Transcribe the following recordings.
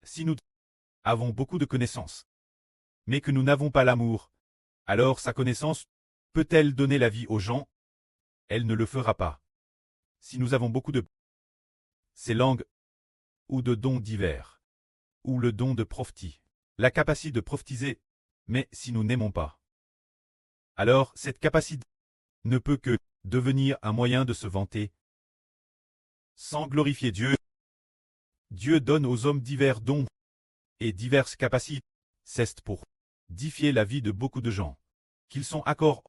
Si nous avons beaucoup de connaissances, mais que nous n'avons pas l'amour, alors sa connaissance peut-elle donner la vie aux gens? Elle ne le fera pas. Si nous avons beaucoup de ces langues, ou de dons divers, ou le don de prophétie, la capacité de prophétiser, mais si nous n'aimons pas, alors cette capacité ne peut que devenir un moyen de se vanter, sans glorifier Dieu. Dieu donne aux hommes divers dons et diverses capacités, c'est pour édifier la vie de beaucoup de gens, qu'ils sont accords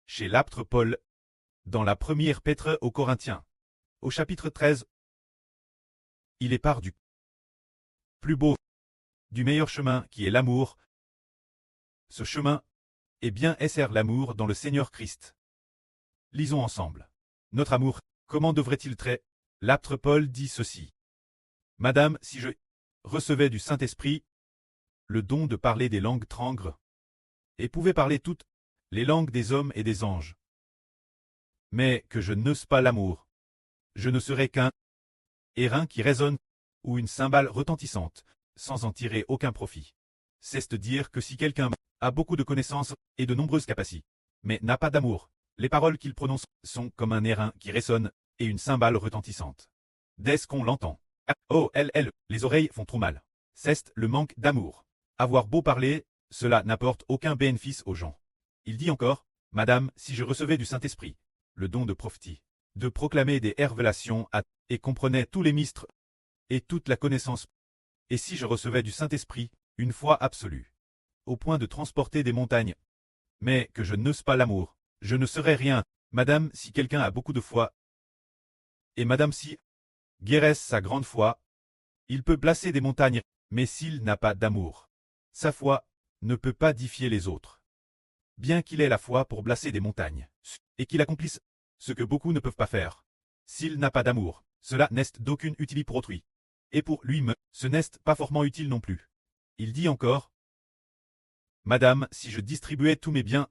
chez l'apôtre Paul, dans la première Pètre aux Corinthiens, au chapitre 13. Il est part du plus beau, du meilleur chemin qui est l'amour. Ce chemin est bien sert l'amour dans le Seigneur Christ. Lisons ensemble. Notre amour, comment devrait-il traiter? L'apôtre Paul dit ceci. Madame, si je recevais du Saint-Esprit le don de parler des langues étrangères, et pouvais parler toutes les langues des hommes et des anges, mais que je n'eusse pas l'amour, je ne serais qu'un airain qui résonne, ou une cymbale retentissante, sans en tirer aucun profit. C'est dire que si quelqu'un a beaucoup de connaissances et de nombreuses capacités, mais n'a pas d'amour, les paroles qu'il prononce sont comme un airain qui résonne et une cymbale retentissante. Dès qu'on l'entend. Les oreilles font trop mal. C'est le manque d'amour. Avoir beau parler, cela n'apporte aucun bénéfice aux gens. Il dit encore, Madame, si je recevais du Saint-Esprit le don de prophétie, de proclamer des révélations et comprenais tous les mystères et toute la connaissance, et si je recevais du Saint-Esprit une foi absolue, au point de transporter des montagnes, mais que je n'eusse pas l'amour, je ne serais rien. Madame, si quelqu'un a beaucoup de foi, et Madame si guérisse sa grande foi, il peut placer des montagnes, mais s'il n'a pas d'amour, sa foi ne peut pas édifier les autres. Bien qu'il ait la foi pour placer des montagnes, et qu'il accomplisse ce que beaucoup ne peuvent pas faire, s'il n'a pas d'amour, cela n'est d'aucune utilité pour autrui. Et pour lui-même, ce n'est pas fortement utile non plus. Il dit encore, Madame, si je distribuais tous mes biens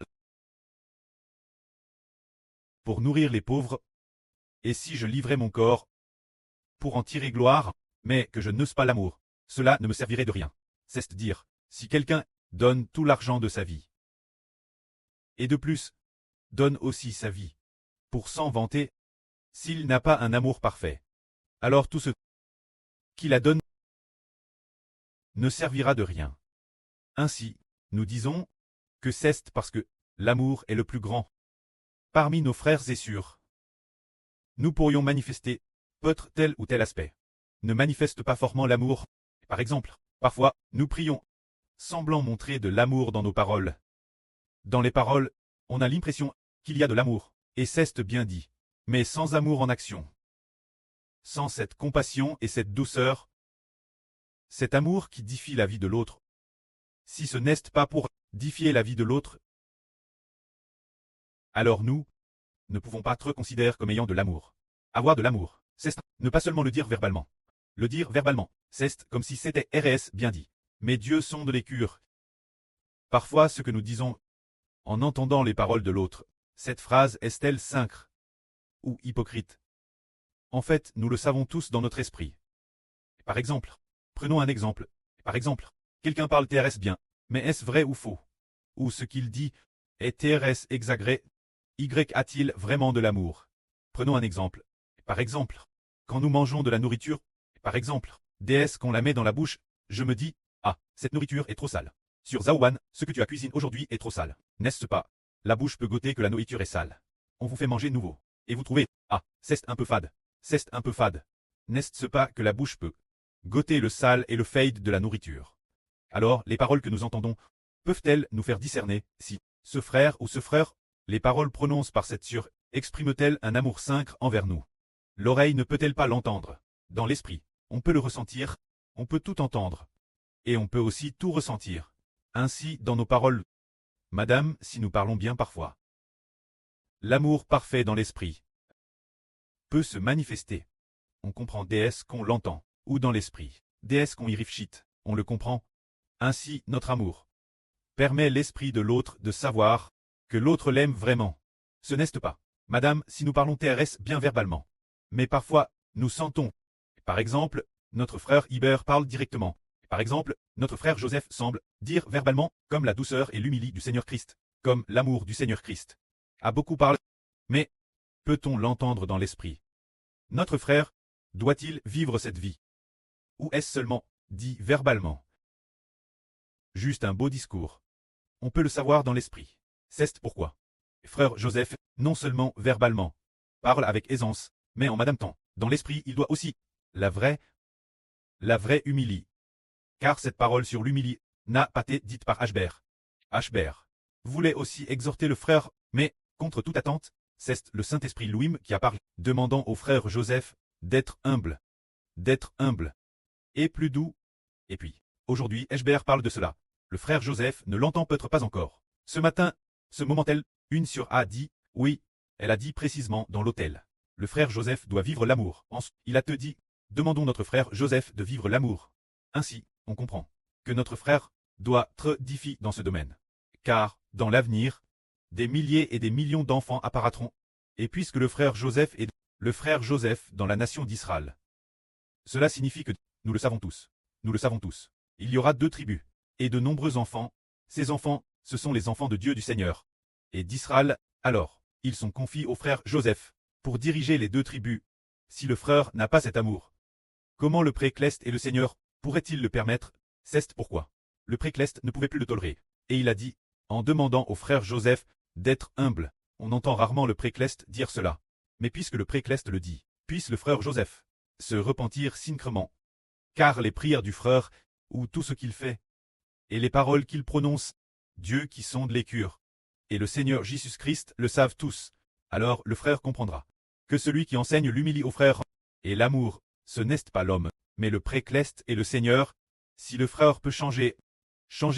pour nourrir les pauvres, et si je livrais mon corps pour en tirer gloire, mais que je n'eusse pas l'amour, cela ne me servirait de rien. C'est dire, si quelqu'un donne tout l'argent de sa vie, et de plus, donne aussi sa vie, pour s'en vanter, s'il n'a pas un amour parfait, alors tout ce qu'il a donné ne servira de rien. Ainsi, nous disons que c'est parce que l'amour est le plus grand parmi nos frères et sœurs. Nous pourrions manifester peut-être tel ou tel aspect. Ne manifeste pas fortement l'amour. Par exemple, parfois, nous prions, semblant montrer de l'amour dans nos paroles. Dans les paroles, on a l'impression qu'il y a de l'amour, et c'est bien dit, mais sans amour en action. Sans cette compassion et cette douceur, cet amour qui édifie la vie de l'autre, si ce n'est pas pour édifier la vie de l'autre, alors nous ne pouvons pas être considérés comme ayant de l'amour. Avoir de l'amour, c'est ne pas seulement le dire verbalement. Le dire verbalement, c'est comme si c'était RS bien dit. Mais Dieu sonde les cœurs. Parfois ce que nous disons, en entendant les paroles de l'autre, cette phrase est-elle sincère ou hypocrite? En fait, nous le savons tous dans notre esprit. Par exemple, prenons un exemple. Par exemple, quelqu'un parle TRS bien, mais est-ce vrai ou faux? Ou ce qu'il dit est TRS exagéré? Y a-t-il vraiment de l'amour? Prenons un exemple. Par exemple, quand nous mangeons de la nourriture, par exemple, DS qu'on la met dans la bouche, je me dis, ah, cette nourriture est trop sale. Sur Zaowan, ce que tu as cuisiné aujourd'hui est trop sale. N'est-ce pas? La bouche peut goûter que la nourriture est sale. On vous fait manger nouveau. Et vous trouvez, ah, c'est un peu fade. C'est un peu fade. N'est-ce pas que la bouche peut goûter le sale et le fade de la nourriture? Alors, les paroles que nous entendons, peuvent-elles nous faire discerner si ce frère ou ce frère, les paroles prononcées par cette sœur, expriment-elles un amour sincère envers nous? L'oreille ne peut-elle pas l'entendre? Dans l'esprit, on peut le ressentir, on peut tout entendre. Et on peut aussi tout ressentir. Ainsi, dans nos paroles, Madame, si nous parlons bien parfois, l'amour parfait dans l'esprit peut se manifester. On comprend DS qu'on l'entend, ou dans l'esprit, DS qu'on y réfléchit, on le comprend. Ainsi, notre amour permet l'esprit de l'autre de savoir que l'autre l'aime vraiment. Ce n'est pas, Madame, si nous parlons TRS bien verbalement. Mais parfois, nous sentons. Par exemple, notre frère Iber parle directement. Par exemple, notre frère Joseph semble dire verbalement comme la douceur et l'humilité du Seigneur Christ, comme l'amour du Seigneur Christ. A beaucoup parlé. Mais peut-on l'entendre dans l'esprit? Notre frère doit-il vivre cette vie? Ou est-ce seulement dit verbalement? Juste un beau discours. On peut le savoir dans l'esprit. C'est pourquoi frère Joseph, non seulement verbalement, parle avec aisance, mais en madame temps, dans l'esprit il doit aussi la vraie humilité. Car cette parole sur l'humilité n'a pas été dite par Ashbert. Ashbert voulait aussi exhorter le frère, mais, contre toute attente, c'est le Saint-Esprit lui-même qui a parlé, demandant au frère Joseph d'être humble, et plus doux. Et puis, aujourd'hui Ashbert parle de cela. Le frère Joseph ne l'entend peut-être pas encore. Ce matin, ce moment-elle, une sur a dit, oui, elle a dit précisément dans l'hôtel. Le frère Joseph doit vivre l'amour. Il a te dit, demandons notre frère Joseph de vivre l'amour. Ainsi, on comprend que notre frère doit être difficile dans ce domaine. Car, dans l'avenir, des milliers et des millions d'enfants apparaîtront, et puisque le frère Joseph est le frère Joseph dans la nation d'Israël. Cela signifie que, nous le savons tous, il y aura 2 tribus, et de nombreux enfants. Ces enfants, ce sont les enfants de Dieu du Seigneur, et d'Israël. Alors, ils sont confiés au frère Joseph, pour diriger les 2 tribus. Si le frère n'a pas cet amour, comment le précleste et le Seigneur pourrait-il le permettre? C'est pourquoi le précleste ne pouvait plus le tolérer, et il a dit, en demandant au frère Joseph d'être humble. On entend rarement le précleste dire cela, mais puisque le précleste le dit, puisse le frère Joseph se repentir sincèrement, car les prières du frère, ou tout ce qu'il fait, et les paroles qu'il prononce, Dieu qui sonde les cœurs, et le Seigneur Jésus-Christ le savent tous, alors le frère comprendra que celui qui enseigne l'humilité au frère et l'amour, ce n'est pas l'homme, mais le précleste et le Seigneur. Si le frère peut changer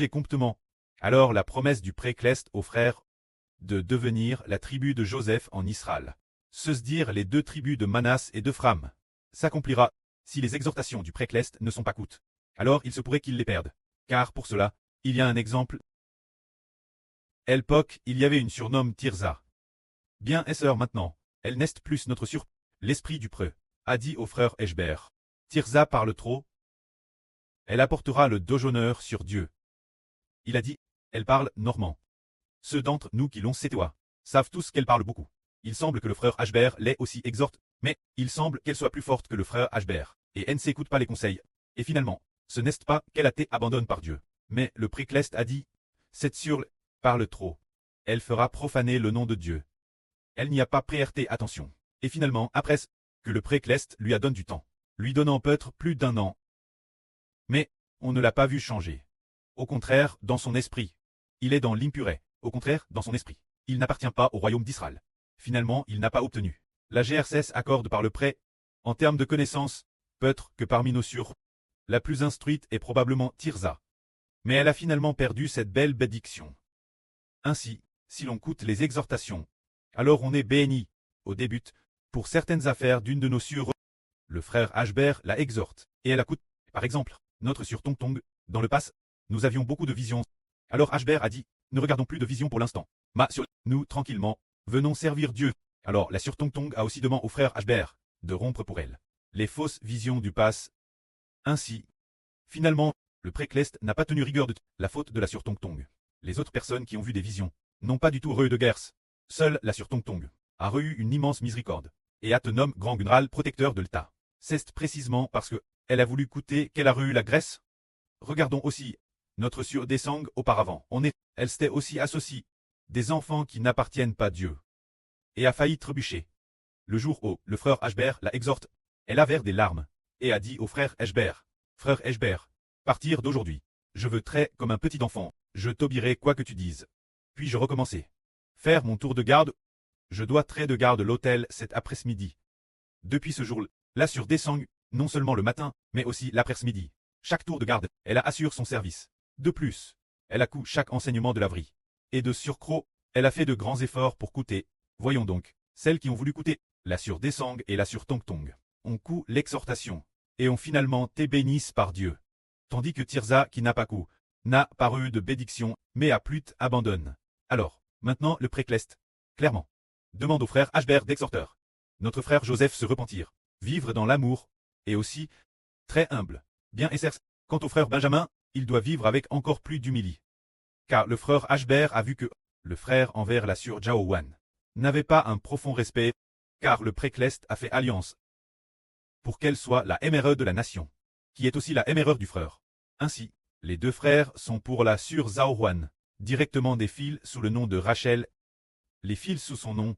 complètement, alors la promesse du précleste au frère de devenir la tribu de Joseph en Israël, se dire les 2 tribus de Manasse et d'Ephraim, s'accomplira. Si les exhortations du précleste ne sont pas coûtes, alors il se pourrait qu'il les perde, car pour cela, il y a un exemple. À l'époque, il y avait une surnomme Tirza. Bien et sœur maintenant, elle n'est plus notre l'esprit du preux, a dit au frère Ashbert. Tirza parle trop. Elle apportera le déshonneur sur Dieu. Il a dit, elle parle normand. Ceux d'entre nous qui l'ont sétois savent tous qu'elle parle beaucoup. Il semble que le frère Ashbert l'ait aussi exhorte, mais il semble qu'elle soit plus forte que le frère Ashbert, et elle ne s'écoute pas les conseils. Et finalement, ce n'est pas qu'elle a été abandonnée par Dieu, mais le précleste a dit, cette sur parle trop. Elle fera profaner le nom de Dieu. Elle n'y a pas prêté attention. Et finalement, après que le précleste lui a donné du temps, lui donnant peut-être plus d'1 an. Mais, on ne l'a pas vu changer. Au contraire, dans son esprit, il est dans l'impuré. Au contraire, dans son esprit, il n'appartient pas au royaume d'Israël. Finalement, il n'a pas obtenu. La GRCS accorde par le prêt, en termes de connaissances, peut-être que parmi nos sûrs, la plus instruite est probablement Tirza. Mais elle a finalement perdu cette belle bénédiction. Ainsi, si l'on coûte les exhortations, alors on est béni, au début, pour certaines affaires d'une de nos sûres. Le frère Ashbert la exhorte, et elle a coûté. Par exemple, notre sur Tong Tong, dans le pass, nous avions beaucoup de visions. Alors Ashbert a dit, ne regardons plus de visions pour l'instant. Mais sur nous, tranquillement, venons servir Dieu. Alors la sur Tong Tong a aussi demandé au frère Ashbert de rompre pour elle les fausses visions du pass. Ainsi, finalement, le précleste n'a pas tenu rigueur de la faute de la sur Tong Tong. Les autres personnes qui ont vu des visions n'ont pas du tout reçu de guerre. Seule la sur Tong Tong a reçu une immense miséricorde, et a te nomme grand général protecteur de l'État. C'est précisément parce que elle a voulu coûter qu'elle a reçu la Grèce. Regardons aussi notre sur Desang auparavant. Elle s'était aussi associée des enfants qui n'appartiennent pas à Dieu, et a failli trébucher. Le jour où le frère Ashbert la exhorte, elle a versé des larmes, et a dit au frère Ashbert, frère Ashbert, partir d'aujourd'hui, je veux très comme un petit enfant, je t'obéirai quoi que tu dises. Puis je recommençai. Faire mon tour de garde. Je dois traiter de garde l'hôtel cet après-midi. Depuis ce jour-là sur Desang, non seulement le matin, mais aussi l'après-midi. Chaque tour de garde, elle assure son service. De plus, elle a coûté chaque enseignement de la vie. Et de surcroît, elle a fait de grands efforts pour coûter. Voyons donc, celles qui ont voulu coûter, la sur Desang et la sur Tong Tong, ont coûté l'exhortation, et ont finalement été bénies par Dieu. Tandis que Tirza, qui n'a pas coûté, n'a pas eu de bénédiction, mais a plus abandonne. Alors, maintenant le précleste, clairement, demande au frère Ashbert d'exhorteur. Notre frère Joseph se repentir, vivre dans l'amour, et aussi, très humble, bien et certes, Quant au frère Benjamin, il doit vivre avec encore plus d'humilité. Car le frère Ashbert a vu que le frère envers la sœur Jaowan n'avait pas un profond respect, car le précleste a fait alliance pour qu'elle soit la MRE de la nation, qui est aussi la MRE du frère. Ainsi, les deux frères sont pour la sœur Zaowan, directement des fils sous le nom de Rachel, les fils sous son nom.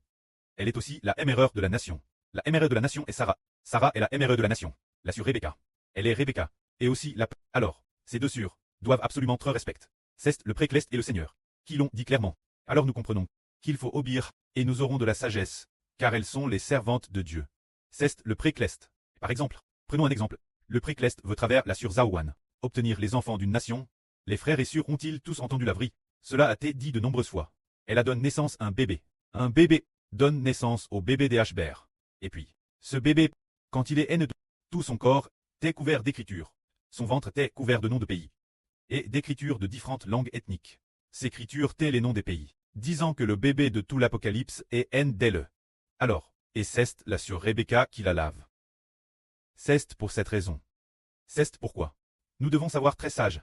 Elle est aussi la MRE de la nation. La MRE de la nation est Sarah. Sarah est la MRE de la nation. La sœur Rebecca. Elle est Rebecca. Et aussi la... Alors, ces deux sœurs doivent absolument te respecter. C'est le précleste et le Seigneur, qui l'ont dit clairement. Alors nous comprenons qu'il faut obéir, et nous aurons de la sagesse, car elles sont les servantes de Dieu. C'est le précleste. Par exemple, prenons un exemple. Le précleste veut travers la sœur Zaowan obtenir les enfants d'une nation. Les frères et sœurs ont-ils tous entendu la vraie? Cela a été dit de nombreuses fois. Elle a donné naissance à un bébé. Un bébé donne naissance au bébé des Ashbert. Et puis, ce bébé, quand il est né de tout son corps, est couvert d'écritures. Son ventre est couvert de noms de pays. Et d'écritures de différentes langues ethniques. Ces écritures étaient les noms des pays, disant que le bébé de tout l'Apocalypse est N-Dele. Alors, et c'est la sœur Rebecca qui la lave. C'est pour cette raison. C'est pourquoi nous devons savoir très sages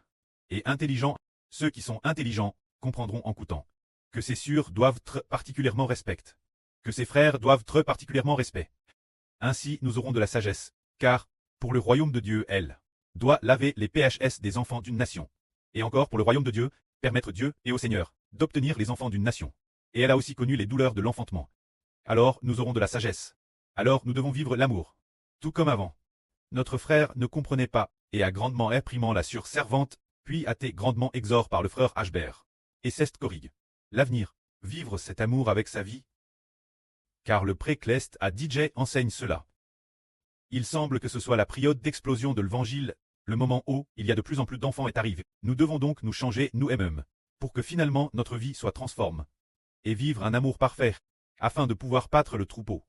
et intelligents. Ceux qui sont intelligents comprendront en coûtant que ces sœurs doivent être particulièrement respect, que ces frères doivent être particulièrement respect. Ainsi nous aurons de la sagesse, car, pour le royaume de Dieu, elle doit laver les PHS des enfants d'une nation. Et encore pour le royaume de Dieu, permettre Dieu et au Seigneur d'obtenir les enfants d'une nation. Et elle a aussi connu les douleurs de l'enfantement. Alors nous aurons de la sagesse. Alors nous devons vivre l'amour. Tout comme avant. Notre frère ne comprenait pas, et a grandement réprimant la sœur servante, puis a été grandement exhorté par le frère Ashbert. Et c'est corrigue. L'avenir, vivre cet amour avec sa vie. Car le précleste à DJ enseigne cela. Il semble que ce soit la période d'explosion de l'évangile, le moment où il y a de plus en plus d'enfants est arrivé. Nous devons donc nous changer nous-mêmes, pour que finalement notre vie soit transformée, et vivre un amour parfait, afin de pouvoir battre le troupeau.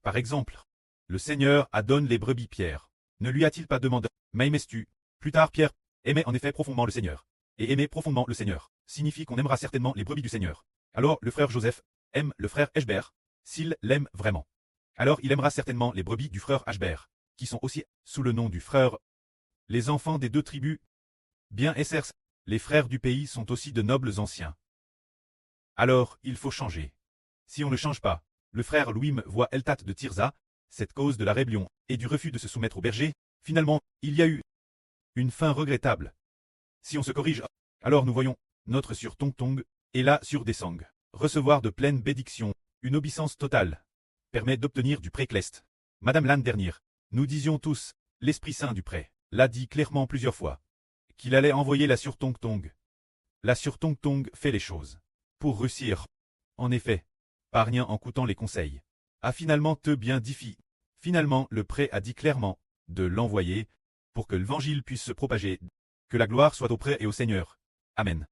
Par exemple, le Seigneur a donné les brebis Pierre. Ne lui a-t-il pas demandé, m'aimes-tu? Plus tard Pierre aimait en effet profondément le Seigneur. Et aimer profondément le Seigneur signifie qu'on aimera certainement les brebis du Seigneur. Alors le frère Joseph aime le frère Ashbert, s'il l'aime vraiment. Alors il aimera certainement les brebis du frère Ashbert, qui sont aussi sous le nom du frère. Les enfants des deux tribus, bien Essers, les frères du pays sont aussi de nobles anciens. Alors il faut changer. Si on ne change pas, le frère Louim voit Eltat de Tirza, cette cause de la rébellion et du refus de se soumettre au berger, finalement, il y a eu une fin regrettable. Si on se corrige, alors nous voyons notre sur Tong Tong et là sur Desang recevoir de pleines bénédictions, une obéissance totale permet d'obtenir du précleste. Madame l'année dernière, nous disions tous, l'Esprit Saint du pré l'a dit clairement plusieurs fois, qu'il allait envoyer la sur Tong Tong. La sur Tong Tong fait les choses pour réussir. En effet, par rien en coûtant les conseils, a finalement te bien diffi. Finalement, le pré a dit clairement de l'envoyer pour que l'évangile puisse se propager, que la gloire soit au pré et au Seigneur. Amen.